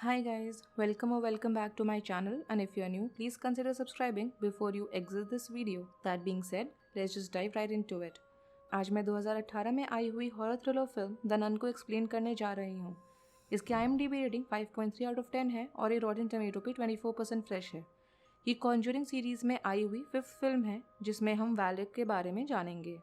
Hi guys, welcome back to my channel, and if you are new, please consider subscribing before you exit this video. That being said, let's just dive right into it. आज मैं 2018 में आई हुई horror thriller film the nun को explain करने जा रही हूँ। इसकी IMDb रेटिंग 5.3 आउट ऑफ 10 है और ये रॉटन टमेटो पे 24% फ्रेश है। ये कॉन्जरिंग सीरीज में आई हुई 5th फिल्म है जिसमें हम वैलेक के बारे में जानेंगे।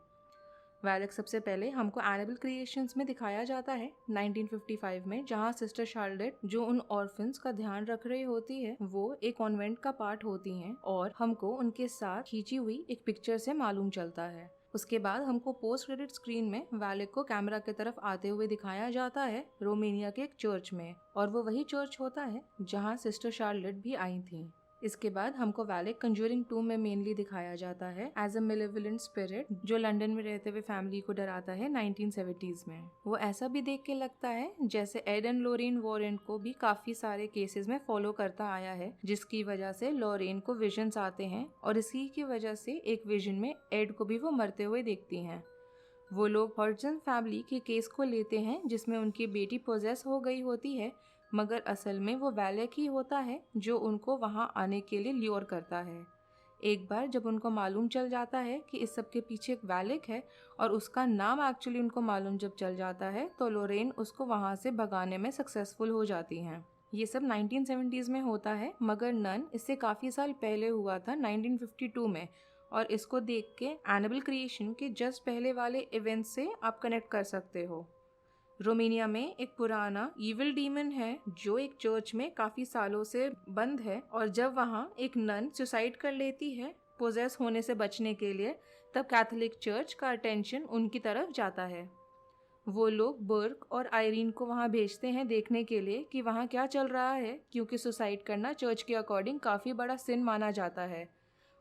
वैलेक सबसे पहले हमको एनाबेल क्रिएशंस में दिखाया जाता है 1955 में, जहाँ सिस्टर शार्लेट जो उन ऑर्फन्स का ध्यान रख रही होती है वो एक कॉन्वेंट का पार्ट होती हैं और हमको उनके साथ खींची हुई एक पिक्चर से मालूम चलता है। उसके बाद हमको पोस्ट क्रेडिट स्क्रीन में वैलेक को कैमरा की तरफ आते हुए दिखाया जाता है रोमेनिया के एक चर्च में, और वो वही चर्च होता है जहाँ सिस्टर शार्लेट भी आई थी। इसके बाद हमको वैलेक कंज्यूरिंग 2 में मेनली दिखाया जाता है एज अ मेलेवोलेंट स्पिरिट जो लंदन में रहते हुए फैमिली को डराता है 1970s में। वो ऐसा भी देख के लगता है जैसे एड एंड लॉरेन वॉरेन को भी काफी सारे केसेस में फॉलो करता आया है, जिसकी वजह से लॉरेन को विजन्स आते हैं और इसी की वजह से एक विजन में एड को भी वो मरते हुए देखती हैं। वो लोग हॉर्जन फैमिली के केस को लेते हैं जिसमें उनकी बेटी पोजेस हो गई होती है, मगर असल में वो वैलेक ही होता है जो उनको वहां आने के लिए ल्योर करता है। एक बार जब उनको मालूम चल जाता है कि इस सब के पीछे एक वैलेक है और उसका नाम एक्चुअली उनको मालूम जब चल जाता है तो लोरेन उसको वहां से भगाने में सक्सेसफुल हो जाती हैं। ये सब 1970s में होता है, मगर नन इससे काफ़ी साल पहले हुआ था 1952 में, और इसको देख के एनाबेल क्रिएशन के जस्ट पहले वाले इवेंट से आप कनेक्ट कर सकते हो। रोमेनिया में एक पुराना इविल डीमन है जो एक चर्च में काफी सालों से बंद है, और जब वहाँ एक नन सुसाइड कर लेती है पोजेस होने से बचने के लिए, तब कैथोलिक चर्च का अटेंशन उनकी तरफ जाता है। वो लोग बर्क और आयरीन को वहाँ भेजते हैं देखने के लिए कि वहाँ क्या चल रहा है, क्योंकि सुसाइड करना चर्च के अकॉर्डिंग काफी बड़ा सिन माना जाता है,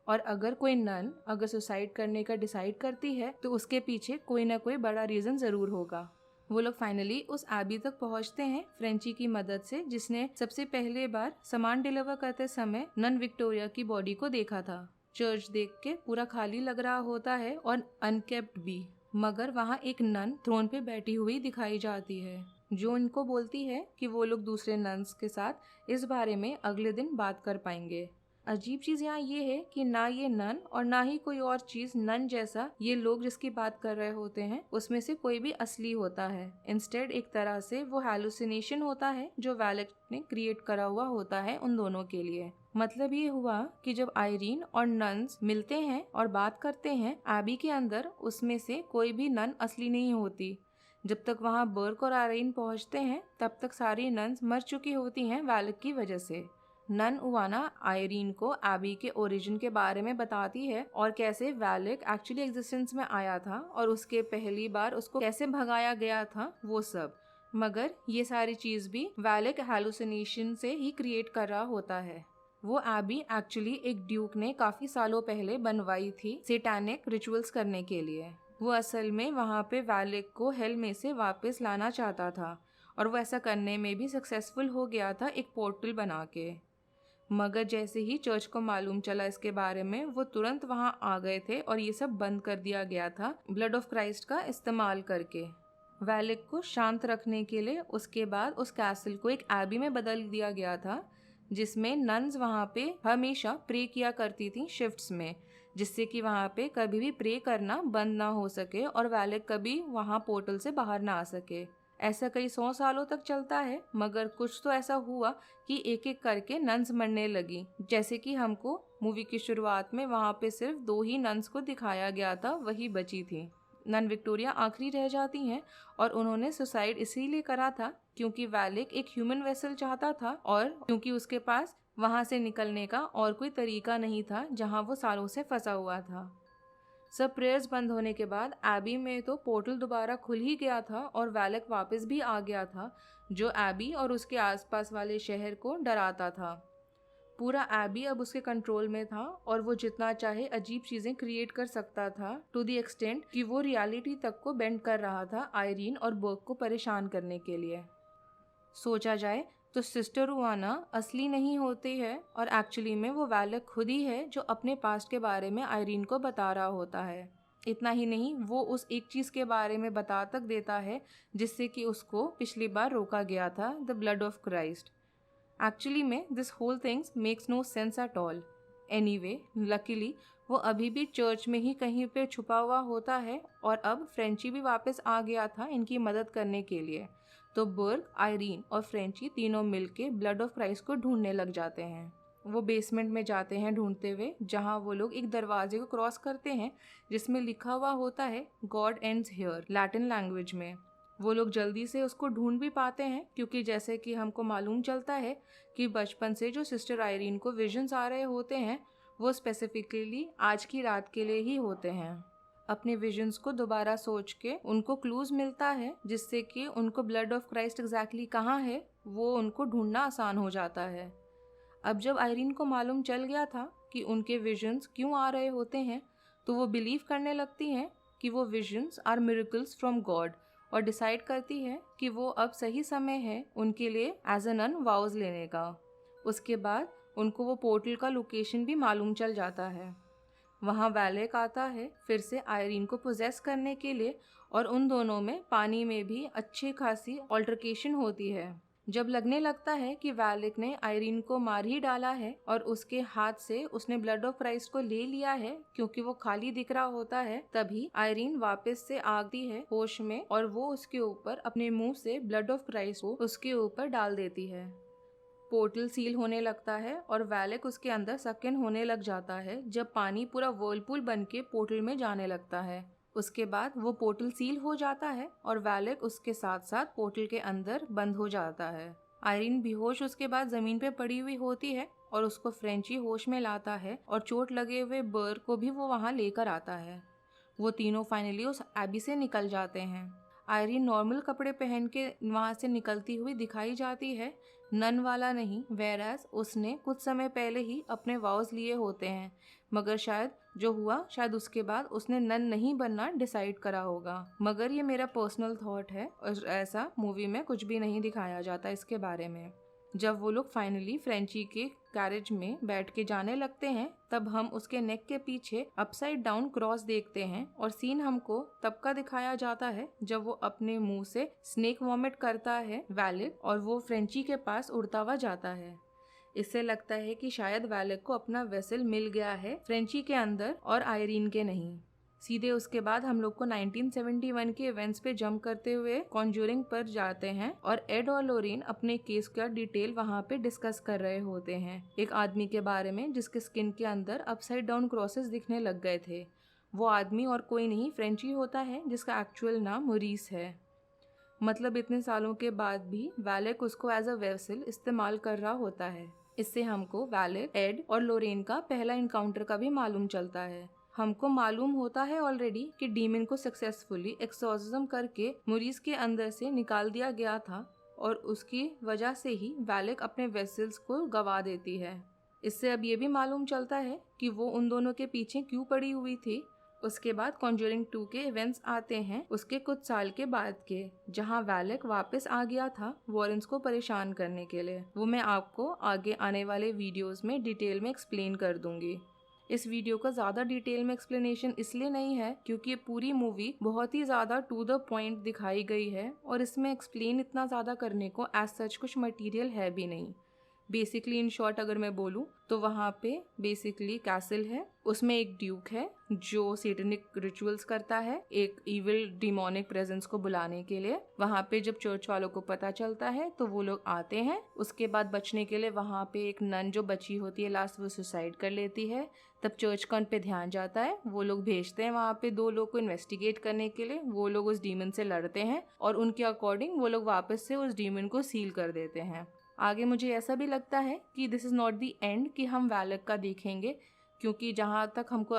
और अगर कोई नन अगर सुसाइड करने का डिसाइड करती है तो उसके पीछे कोई ना कोई बड़ा रीजन जरूर होगा। वो लोग फाइनली उस एबी तक पहुंचते हैं फ्रेंची की मदद से, जिसने सबसे पहले बार सामान डिलीवर करते समय नन विक्टोरिया की बॉडी को देखा था। चर्च देख के पूरा खाली लग रहा होता है और अनकेप्ट भी, मगर वहाँ एक नन थ्रोन पे बैठी हुई दिखाई जाती है जो उनको बोलती है कि वो लोग दूसरे नन्स के साथ इस बारे में अगले दिन बात कर पाएंगे। अजीब चीज यहाँ ये है कि ना ये नन और ना ही कोई और चीज नन जैसा ये लोग जिसकी बात कर रहे होते हैं उसमें से कोई भी असली होता है। इंस्टेड एक तरह से वो हैलुसिनेशन होता है जो वैलेक ने क्रिएट करा हुआ होता है उन दोनों के लिए। मतलब ये हुआ कि जब आयरीन और नन्स मिलते हैं और बात करते हैं एबी के अंदर, उसमें से कोई भी नन असली नहीं होती। जब तक वहाँ बर्क और आयरीन पहुँचते हैं तब तक सारी नन्स मर चुकी होती हैं वैलेक की वजह से। नन उवाना आयरीन को एबी के ओरिजिन के बारे में बताती है और कैसे वैलेक एक्चुअली एग्जिस्टेंस में आया था और उसके पहली बार उसको कैसे भगाया गया था वो सब। मगर ये सारी चीज भी वैलेक हैलुसिनेशन से ही क्रिएट कर रहा होता है। वो एबी एक्चुअली एक ड्यूक ने काफी सालों पहले बनवाई थी सेटानिक रिचुअल्स करने के लिए। वो असल में वहाँ पे वैलेक को हेल में से वापस लाना चाहता था और वो ऐसा करने में भी सक्सेसफुल हो गया था एक पोर्टल बना के। मगर जैसे ही चर्च को मालूम चला इसके बारे में वो तुरंत वहां आ गए थे और ये सब बंद कर दिया गया था ब्लड ऑफ क्राइस्ट का इस्तेमाल करके। वैलेक को शांत रखने के लिए उसके बाद उस कैसल को एक एबी में बदल दिया गया था जिसमें नन्स वहां पे हमेशा प्रे किया करती थी शिफ्ट्स में, जिससे कि वहां पे कभी भी प्रे करना बंद ना हो सके और वैलेक कभी वहां पोर्टल से बाहर ना आ सके। ऐसा कई 100 सालों तक चलता है, मगर कुछ तो ऐसा हुआ कि एक एक करके नन्स मरने लगी। जैसे कि हमको मूवी की शुरुआत में वहाँ पे सिर्फ 2 ही नन्स को दिखाया गया था, वही बची थी। नन विक्टोरिया आखिरी रह जाती हैं और उन्होंने सुसाइड इसीलिए करा था क्योंकि वैलेक एक ह्यूमन वेसल चाहता था और क्योंकि उसके पास वहाँ से निकलने का और कोई तरीका नहीं था जहाँ वो सालों से फंसा हुआ था। सब प्रेयर्स बंद होने के बाद एबी में तो पोर्टल दोबारा खुल ही गया था और वैलेक वापस भी आ गया था जो एबी और उसके आसपास वाले शहर को डराता था। पूरा एबी अब उसके कंट्रोल में था और वो जितना चाहे अजीब चीजें क्रिएट कर सकता था, टू दी एक्सटेंट कि वो रियलिटी तक को बेंड कर रहा था आयरीन और बर्क को परेशान करने के लिए। सोचा जाए तो सिस्टर रुआना असली नहीं होती है और एक्चुअली में वो वैलेक खुद ही है जो अपने पास्ट के बारे में आयरीन को बता रहा होता है। इतना ही नहीं, वो उस एक चीज के बारे में बता तक देता है जिससे कि उसको पिछली बार रोका गया था, the blood of Christ. Actually में this whole things makes no sense at all. Anyway, luckily वो अभी भी चर्च में ही कहीं पे छुपा हुआ होता है और अब फ्रेंची भी वापस आ गया था इनकी मदद करने के लिए। तो बर्ग, आयरीन और फ्रेंची तीनों मिलके ब्लड ऑफ क्राइस्ट को ढूंढने लग जाते हैं। वो बेसमेंट में जाते हैं ढूंढते हुए, जहाँ वो लोग एक दरवाजे को क्रॉस करते हैं जिसमें लिखा हुआ होता है God ends here Latin language में। वो लोग जल्दी से उसको ढूंढ भी पाते हैं क्योंकि जैसे कि हमको मालूम चलता है कि बचपन से जो सिस्टर आयरीन को विजन्स आ रहे होते हैं वो स्पेसिफिकली आज की रात के लिए ही होते हैं। अपने विजन्स को दोबारा सोच के उनको क्लूज मिलता है जिससे कि उनको ब्लड ऑफ क्राइस्ट एग्जैक्टली कहाँ है वो उनको ढूंढना आसान हो जाता है। अब जब आयरीन को मालूम चल गया था कि उनके विजन्स क्यों आ रहे होते हैं तो वो बिलीव करने लगती हैं कि वो visions are miracles from God और डिसाइड करती है कि वो अब सही समय है उनके लिए एज अ नन वाउज लेने का। उसके बाद उनको वो पोर्टल का लोकेशन भी मालूम चल जाता है। वहाँ वैलेक आता है फिर से आयरीन को पोजेस करने के लिए और उन दोनों में पानी में भी अच्छी खासी ऑल्टरकेशन होती है। जब लगने लगता है कि वैलेक ने आयरीन को मार ही डाला है और उसके हाथ से उसने ब्लड ऑफ क्राइस्ट को ले लिया है क्योंकि वो खाली दिख रहा होता है, तभी आयरीन वापस से आती है होश में और वो उसके ऊपर अपने मुंह से ब्लड ऑफ क्राइस्ट को उसके ऊपर डाल देती है। पोर्टल सील होने लगता है और वैलेक उसके अंदर सकिन होने लग जाता है जब पानी पूरा व्हर्लपूल बन के पोर्टल में जाने लगता है। उसके बाद वो पोर्टल सील हो जाता है और वैलेक उसके साथ साथ पोर्टल के अंदर बंद हो जाता है। आयरीन बेहोश उसके बाद जमीन पे पड़ी हुई होती है और उसको फ्रेंची होश में लाता है और चोट लगे हुए बर्ग को भी वो वहाँ लेकर आता है। वो तीनों फाइनली उस एबी से निकल जाते हैं। आयरीन नॉर्मल कपड़े पहन के वहाँ से निकलती हुई दिखाई जाती है, नन वाला नहीं, वेराज उसने कुछ समय पहले ही अपने वाउस लिए होते हैं, मगर शायद जो हुआ शायद उसके बाद उसने नन नहीं बनना डिसाइड करा होगा। मगर ये मेरा पर्सनल थॉट है और ऐसा मूवी में कुछ भी नहीं दिखाया जाता इसके बारे में। जब वो लोग फाइनली फ्रेंची के कैरेज में बैठ के जाने लगते हैं तब हम उसके नेक के पीछे अपसाइड डाउन क्रॉस देखते हैं और सीन हमको तब का दिखाया जाता है जब वो अपने मुंह से स्नेक वॉमिट करता है वैलेक और वो फ्रेंची के पास उड़ता हुआ जाता है। इससे लगता है कि शायद वैलेक को अपना वेसल मिल गया है फ्रेंची के अंदर और आयरीन के नहीं। सीधे उसके बाद हम लोग को 1971 के इवेंट्स पे जंप करते हुए कॉन्जूरिंग पर जाते हैं और एड और लोरेन अपने केस का डिटेल वहाँ पे डिस्कस कर रहे होते हैं एक आदमी के बारे में जिसके स्किन के अंदर अपसाइड डाउन क्रॉसेस दिखने लग गए थे। वो आदमी और कोई नहीं फ्रेंची होता है जिसका एक्चुअल नाम मोरिस है। मतलब इतने सालों के बाद भी वैलेक उसको एज अ वेसल इस्तेमाल कर रहा होता है। इससे हमको वैलेक, एड और लोरेन का पहला इनकाउंटर का भी मालूम चलता है। हमको मालूम होता है ऑलरेडी कि डीमन को सक्सेसफुली एक्सॉर्सिज्म करके मोरिस के अंदर से निकाल दिया गया था और उसकी वजह से ही वैलेक अपने वेसल्स को गवा देती है। इससे अब ये भी मालूम चलता है कि वो उन दोनों के पीछे क्यों पड़ी हुई थी। उसके बाद कॉन्जरिंग 2 के इवेंट्स आते हैं उसके कुछ साल के बाद के, जहां वैलेक वापस आ गया था वॉरेंस को परेशान करने के लिए। वो मैं आपको आगे आने वाले वीडियोस में डिटेल में एक्सप्लेन कर दूंगी। इस वीडियो का ज़्यादा डिटेल में एक्सप्लेनेशन इसलिए नहीं है क्योंकि ये पूरी मूवी बहुत ही ज़्यादा टू द पॉइंट दिखाई गई है और इसमें एक्सप्लेन इतना ज़्यादा करने को एज सच कुछ मटेरियल है भी नहीं। बेसिकली इन शॉर्ट अगर मैं बोलूँ तो वहाँ पे बेसिकली कैसल है, उसमें एक ड्यूक है जो सेटनिक रिचुअल्स करता है एक इविल डिमोनिक प्रेजेंस को बुलाने के लिए। वहाँ पे जब चर्च वालों को पता चलता है तो वो लोग आते हैं। उसके बाद बचने के लिए वहाँ पे एक नन जो बची होती है लास्ट वो सुसाइड कर लेती है। तब चर्च का उन पे ध्यान जाता है, वो लोग भेजते हैं वहाँ पे 2 लोग को इन्वेस्टिगेट करने के लिए। वो लोग उस डीमन से लड़ते हैं और उनके अकॉर्डिंग वो लोग वापस से उस डीमन को सील कर देते हैं। आगे मुझे ऐसा भी लगता है कि this is not the and कि हम वैलेक का देखेंगे, क्योंकि जहाँ तक हमको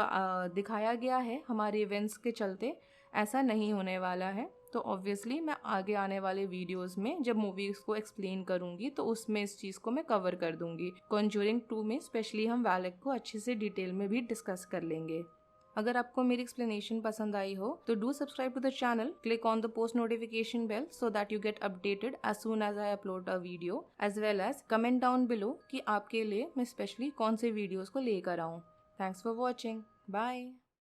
दिखाया गया है हमारे इवेंट्स के चलते ऐसा नहीं होने वाला है। तो ऑब्वियसली मैं आगे आने वाले वीडियोस में जब मूवीज़ को एक्सप्लेन करूँगी तो उसमें इस चीज़ को मैं कवर कर दूँगी। कॉन्जूरिंग 2 में स्पेशली हम वैलेक को अच्छे से डिटेल में भी डिस्कस कर लेंगे। अगर आपको मेरी एक्सप्लेनेशन पसंद आई हो तो do subscribe to the channel, click on the post notification bell so that you get updated as soon as I upload a video, as well as comment down below कि आपके लिए मैं स्पेशली कौन से वीडियोस को लेकर आऊँ। Thanks for watching, bye.